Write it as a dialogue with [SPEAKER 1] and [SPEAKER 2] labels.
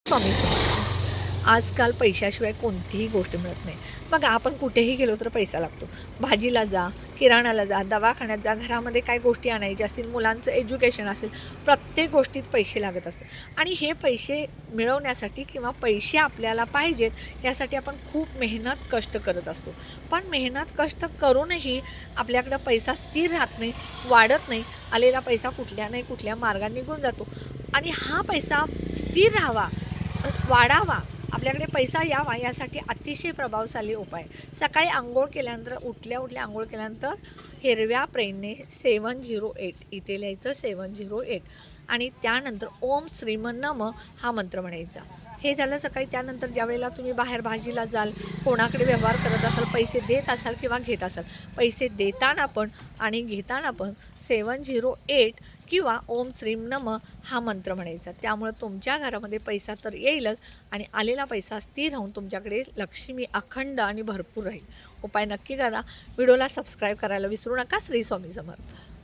[SPEAKER 1] स्वामी समर्थ. आजकाल पैशाशिवाय कोणतीही गोष्ट मिळत नाही. बघा, आपण कुठेही गेलो तर पैसा लागतो. भाजीला जा, किराणाला जा, दवाखान्यात जा, घरामध्ये काय गोष्टी आणायच्या असतील, मुलांचं एज्युकेशन असेल, प्रत्येक गोष्टीत पैसे लागत असतात. आणि हे पैसे मिळवण्यासाठी किंवा पैसे आपल्याला पाहिजेत यासाठी आपण खूप मेहनत, कष्ट करत असतो. पण मेहनत, कष्ट करूनही आपल्याकडं पैसा स्थिर राहत नाही, वाढत नाही. आलेला पैसा कुठल्या मार्गाने निघून जातो. आणि हा पैसा स्थिर राहावा, वाढावा, आपल्याकडे पैसा यावा यासाठी अतिशय प्रभावशाली उपाय. सकाळी अंघोळ केल्यानंतर उठल्या अंघोळ केल्यानंतर हिरव्या पेनने 708 इथे लिहायचं 708 आणि त्यानंतर ओम श्रीम नम हा मंत्र म्हणायचा. हे झालं सकाळी. त्यानंतर ज्यावेळेला तुम्ही बाहेर भाजीला जाल, कोणाकडे व्यवहार करत असाल, पैसे देत असाल किंवा घेत असाल, पैसे देताना पण आणि घेताना पण 708 किंवा ओम श्रीम नम हा मंत्र म्हणायचा. त्यामुळे तुमच्या घरामध्ये पैसा तर येईलच आणि आलेला पैसा स्थिर राहून तुमच्याकडे लक्ष्मी अखंड आणि भरपूर राहील. उपाय नक्की करा. व्हिडिओला सबस्क्राईब करायला विसरू नका. श्री स्वामी समर्थ.